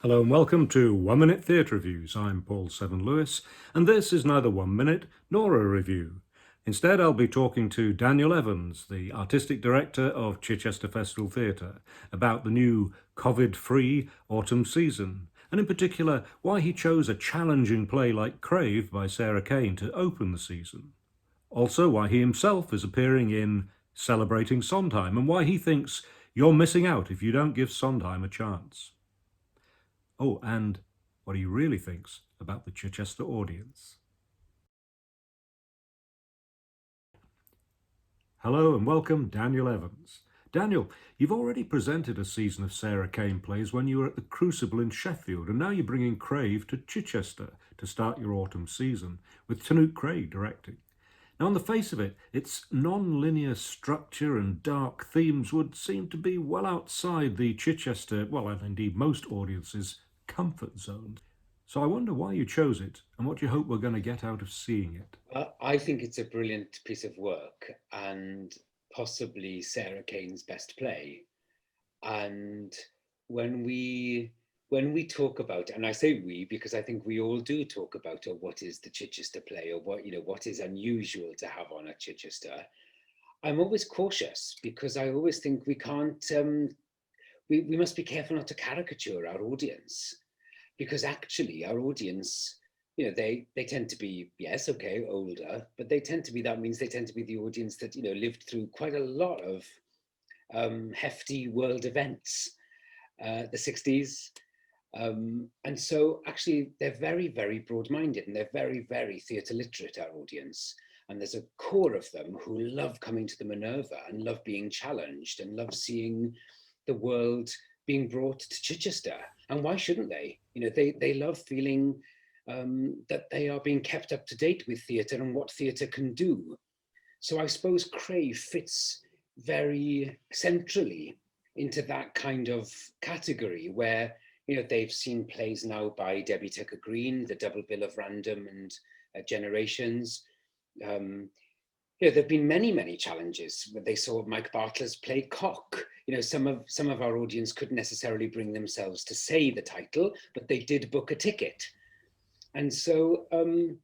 Hello and welcome to 1 Minute Theatre Reviews. I'm Paul Seven Lewis, and this is neither 1 minute nor a review. Instead, I'll be talking to Daniel Evans, the artistic director of Chichester Festival Theatre, about the new COVID-free autumn season, and in particular, why he chose a challenging play like Crave by Sarah Kane to open the season. Also, why he himself is appearing in Celebrating Sondheim, and why he thinks you're missing out if you don't give Sondheim a chance. Oh, and what he really thinks about the Chichester audience. Hello and welcome, Daniel Evans. Daniel, you've already presented a season of Sarah Kane plays when you were at the Crucible in Sheffield, and now you're bringing Crave to Chichester to start your autumn season, with Tinuke Craig directing. Now, on the face of it, its non-linear structure and dark themes would seem to be well outside the Chichester, well, and indeed most audiences' comfort zone. So I wonder why you chose it and what you hope we're going to get out of seeing it. I think it's a brilliant piece of work and possibly Sarah Kane's best play. And when we talk about, and I say we because I think we all do talk about, what is the Chichester play, or what is unusual to have on at Chichester, I'm always cautious because I always think we can't. We must be careful not to caricature our audience, because actually our audience, they tend to be, yes, okay, older, but that means they tend to be the audience that lived through quite a lot of hefty world events, the 60s. And so actually they're very, very broad-minded, and they're very, very theatre literate, our audience. And there's a core of them who love coming to the Minerva and love being challenged and love seeing the world being brought to Chichester. And why shouldn't they? They love feeling that they are being kept up to date with theatre and what theatre can do. So I suppose Crave fits very centrally into that kind of category where they've seen plays now by Debbie Tucker-Green, the double bill of Random and Generations. There have been many, many challenges. They saw Mike Bartlett's play Cock. Some of our audience couldn't necessarily bring themselves to say the title, but they did book a ticket. And so, I'm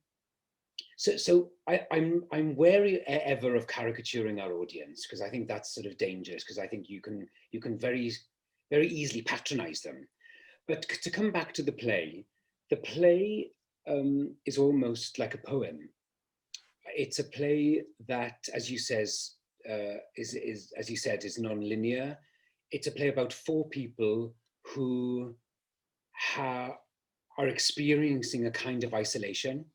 wary ever of caricaturing our audience, because I think that's sort of dangerous, because I think you can very, very easily patronize them. But to come back to the play is almost like a poem. It's a play that, as you said, is non-linear. It's a play about four people who are experiencing a kind of isolation,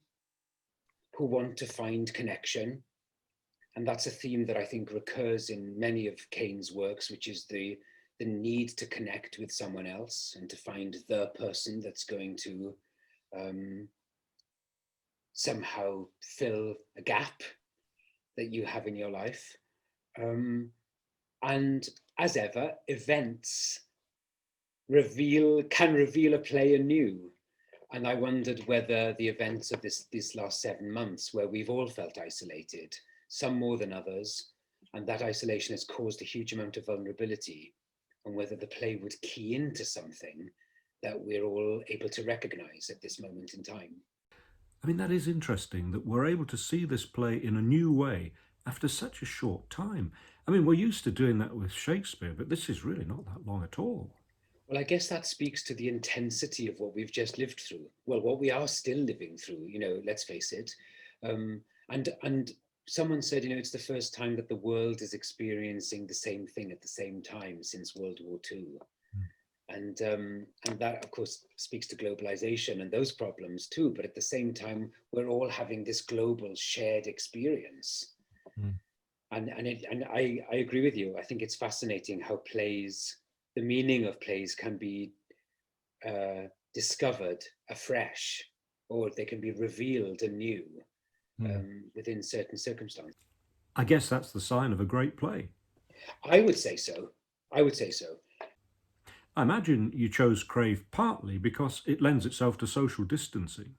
who want to find connection. And that's a theme that I think recurs in many of Kane's works, which is the need to connect with someone else and to find the person that's going to somehow fill a gap that you have in your life. And as ever, events can reveal a play anew. And I wondered whether the events of these last 7 months, where we've all felt isolated, some more than others, and that isolation has caused a huge amount of vulnerability, and whether the play would key into something that we're all able to recognize at this moment in time. I mean, that is interesting that we're able to see this play in a new way after such a short time. I mean, we're used to doing that with Shakespeare, but this is really not that long at all. Well, I guess that speaks to the intensity of what we've just lived through. Well, what we are still living through, let's face it. And someone said, it's the first time that the world is experiencing the same thing at the same time since World War II. And that, of course, speaks to globalization and those problems too. But at the same time, we're all having this global shared experience. Mm. And I agree with you. I think it's fascinating how the meaning of plays can be discovered afresh, or they can be revealed anew within certain circumstances. I guess that's the sign of a great play. I would say so. I would say so. I imagine you chose Crave partly because it lends itself to social distancing.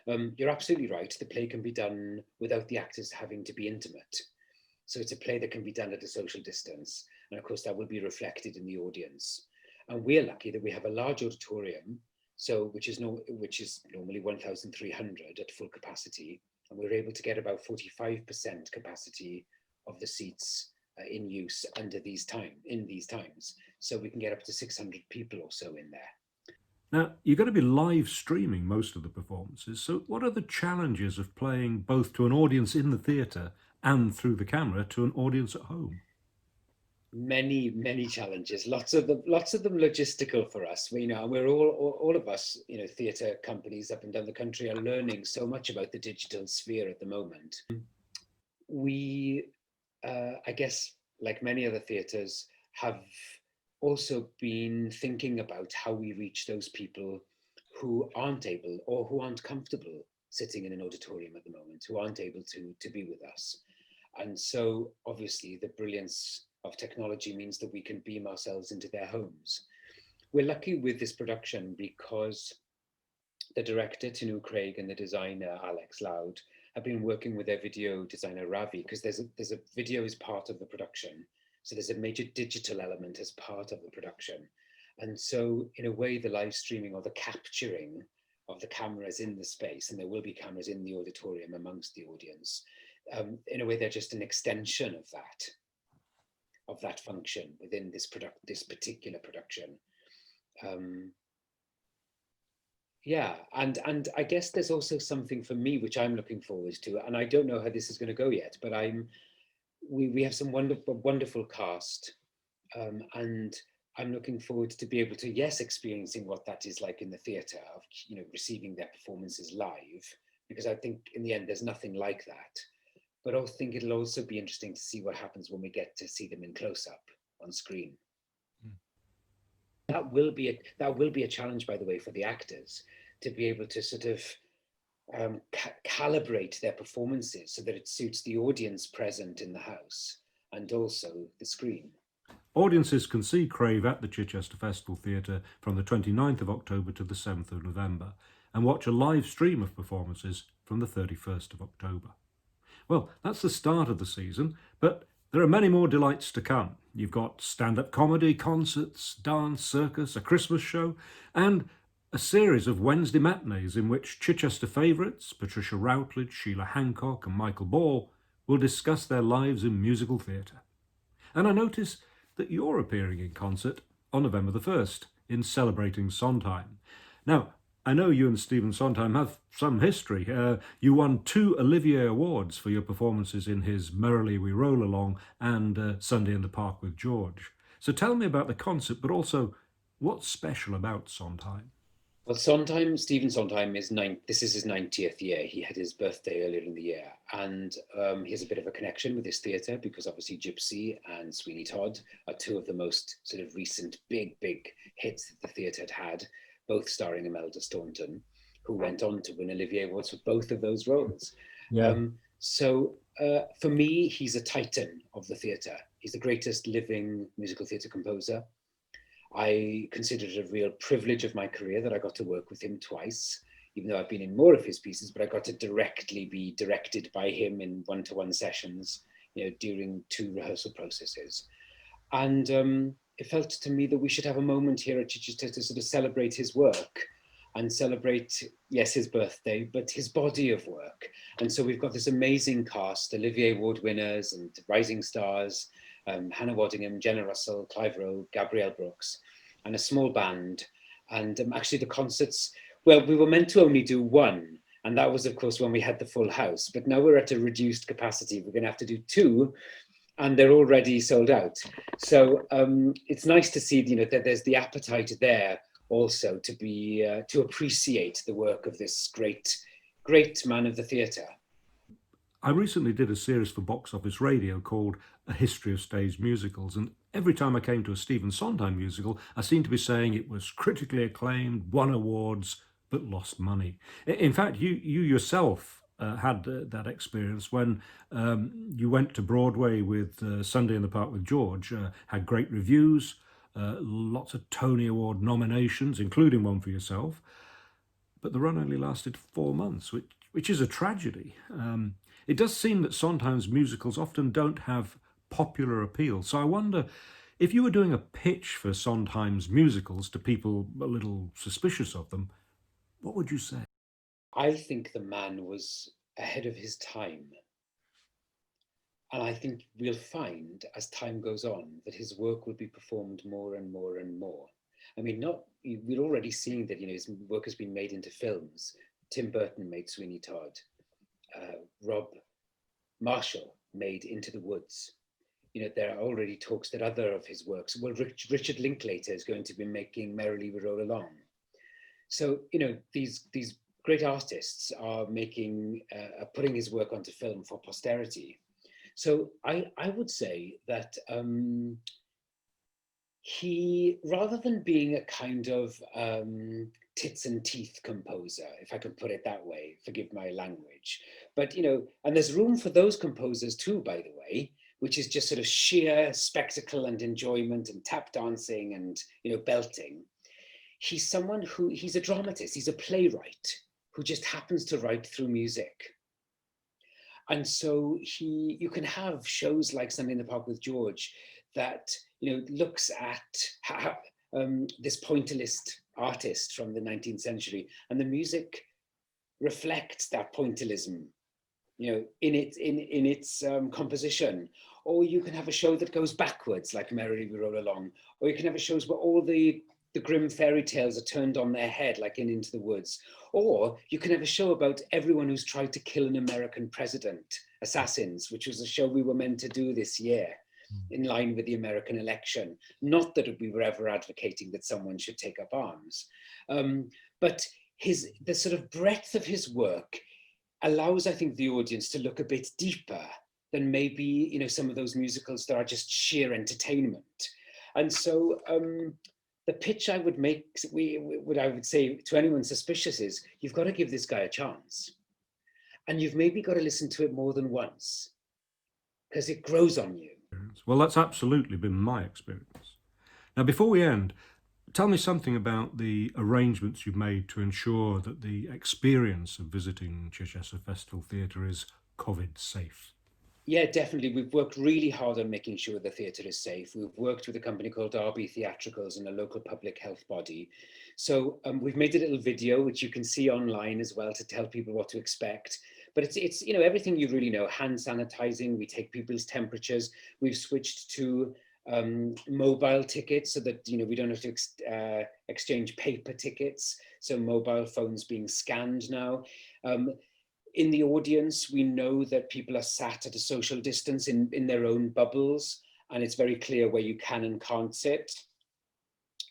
You're absolutely right. The play can be done without the actors having to be intimate. So it's a play that can be done at a social distance. And of course, that will be reflected in the audience. And we're lucky that we have a large auditorium, so which is normally 1,300 at full capacity, and we're able to get about 45% capacity of the seats in use in these times. So we can get up to 600 people or so in there. Now, you're going to be live streaming most of the performances, so what are the challenges of playing both to an audience in the theatre and through the camera to an audience at home? Many challenges, lots of them logistical for us. We're all of us, theatre companies up and down the country are learning so much about the digital sphere at the moment. We, I guess, like many other theatres, have also been thinking about how we reach those people who aren't able or who aren't comfortable sitting in an auditorium at the moment, who aren't able to be with us. And so obviously the brilliance of technology means that we can beam ourselves into their homes. We're lucky with this production because the director, Tinuke Craig, and the designer, Alex Loud, have been working with their video designer, Ravi, because there's a video is part of the production. So there's a major digital element as part of the production. And so in a way, the live streaming or the capturing of the cameras in the space, and there will be cameras in the auditorium amongst the audience, in a way, they're just an extension of that function within this particular production. Yeah, and I guess there's also something for me which I'm looking forward to, and I don't know how this is going to go yet, but we have some wonderful cast, and I'm looking forward to be able to, yes, experiencing what that is like in the theatre, of receiving their performances live, because I think in the end there's nothing like that. But I think it'll also be interesting to see what happens when we get to see them in close-up on screen. That will be a challenge, by the way, for the actors, to be able to sort of calibrate their performances so that it suits the audience present in the house and also the screen. Audiences can see Crave at the Chichester Festival Theatre from the 29th of October to the 7th of November and watch a live stream of performances from the 31st of October. Well, that's the start of the season, but there are many more delights to come. You've got stand-up comedy, concerts, dance, circus, a Christmas show, and a series of Wednesday matinees in which Chichester favourites, Patricia Routledge, Sheila Hancock and Michael Ball, will discuss their lives in musical theatre. And I notice that you're appearing in concert on November the 1st in Celebrating Sondheim. Now, I know you and Stephen Sondheim have some history. You won 2 Olivier Awards for your performances in his Merrily We Roll Along and Sunday in the Park with George. So tell me about the concert, but also what's special about Sondheim? Well, Stephen Sondheim this is his 90th year. He had his birthday earlier in the year, and he has a bit of a connection with this theatre because obviously Gypsy and Sweeney Todd are 2 of the most sort of recent big hits that the theatre had, both starring Imelda Staunton, who went on to win Olivier Awards for both of those roles. Yeah. So for me, he's a titan of the theatre. He's the greatest living musical theatre composer. I consider it a real privilege of my career that I got to work with him twice, even though I've been in more of his pieces, but I got to directly be directed by him in one-to-one sessions, during 2 rehearsal processes. And it felt to me that we should have a moment here at Chichester to sort of celebrate his work and celebrate, yes, his birthday, but his body of work. And so we've got this amazing cast, Olivier Award winners and rising stars, Hannah Waddingham, Jenna Russell, Clive Rowe, Gabrielle Brooks, and a small band. And actually the concerts, well, we were meant to only do 1, and that was, of course, when we had the full house. But now we're at a reduced capacity. We're going to have to do 2, and they're already sold out. So it's nice to see, that there's the appetite there also to be to appreciate the work of this great man of the theatre. I recently did a series for Box Office Radio called A History of Stage Musicals, and every time I came to a Stephen Sondheim musical, I seemed to be saying it was critically acclaimed, won awards, but lost money. In fact, you yourself had that experience when you went to Broadway with Sunday in the Park with George, had great reviews, lots of Tony Award nominations, including one for yourself, but the run only lasted 4 months, which is a tragedy. It does seem that Sondheim's musicals often don't have popular appeal. So I wonder If you were doing a pitch for Sondheim's musicals to people a little suspicious of them, what would you say? I think the man was ahead of his time. And I think we'll find as time goes on that his work will be performed more and more and more. I mean, we're already seeing that, his work has been made into films. Tim Burton made Sweeney Todd. Rob Marshall made Into the Woods. There are already talks that other of his works, well, Richard Linklater is going to be making Merrily We Roll Along. So, these great artists are putting his work onto film for posterity. So I would say that he, rather than being a kind of tits and teeth composer, if I could put it that way, forgive my language, but, and there's room for those composers too, by the way, which is just sort of sheer spectacle and enjoyment and tap dancing and, belting. He's a dramatist, he's a playwright who just happens to write through music. And so you can have shows like Sunday in the Park with George that, looks at how, this pointillist artist from the 19th century, and the music reflects that pointillism, in its composition. Or you can have a show that goes backwards, like Merrily We Roll Along. Or you can have shows where all the grim fairy tales are turned on their head, like in Into the Woods. Or you can have a show about everyone who's tried to kill an American president, Assassins, which was a show we were meant to do this year in line with the American election. Not that we were ever advocating that someone should take up arms. But the sort of breadth of his work allows, I think, the audience to look a bit deeper than maybe, some of those musicals that are just sheer entertainment. And so the pitch I would make, I would say to anyone suspicious is, you've got to give this guy a chance. And you've maybe got to listen to it more than once, because it grows on you. Well, that's absolutely been my experience. Now, before we end, tell me something about the arrangements you've made to ensure that the experience of visiting Chichester Festival Theatre is COVID safe. Yeah, definitely. We've worked really hard on making sure the theatre is safe. We've worked with a company called RB Theatricals and a local public health body. So we've made a little video, which you can see online as well, to tell people what to expect. But it's everything you really know, hand sanitizing, we take people's temperatures. We've switched to mobile tickets so that, we don't have to exchange paper tickets. So mobile phones being scanned now. In the audience, we know that people are sat at a social distance in their own bubbles, and it's very clear where you can and can't sit.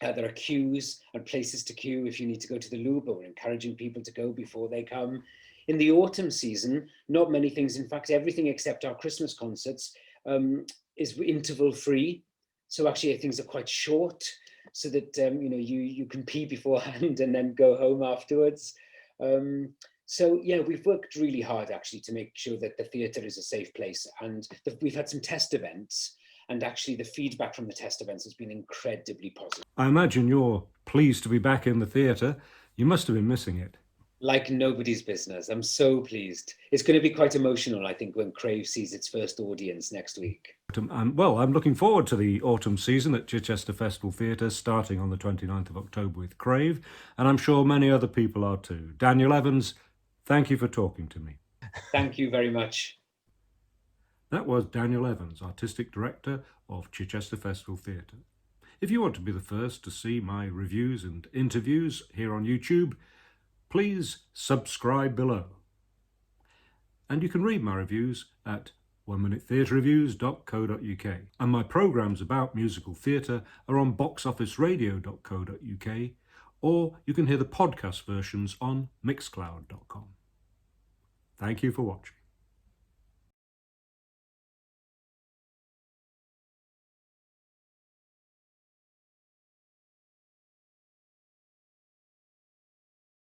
There are queues and places to queue if you need to go to the loo, but we're encouraging people to go before they come. In the autumn season, not many things, in fact, everything except our Christmas concerts is interval free. So actually things are quite short, so that you can pee beforehand and then go home afterwards. So yeah, we've worked really hard actually to make sure that the theatre is a safe place, and we've had some test events, and actually the feedback from the test events has been incredibly positive. I imagine you're pleased to be back in the theatre. You must have been missing it. Like nobody's business. I'm so pleased. It's going to be quite emotional, I think, when Crave sees its first audience next week. Well, I'm looking forward to the autumn season at Chichester Festival Theatre, starting on the 29th of October with Crave, and I'm sure many other people are too. Daniel Evans, thank you for talking to me. Thank you very much. That was Daniel Evans, Artistic Director of Chichester Festival Theatre. If you want to be the first to see my reviews and interviews here on YouTube, please subscribe below. And you can read my reviews at oneminutetheatrereviews.co.uk. And my programmes about musical theatre are on boxofficeradio.co.uk, or you can hear the podcast versions on mixcloud.com. Thank you for watching.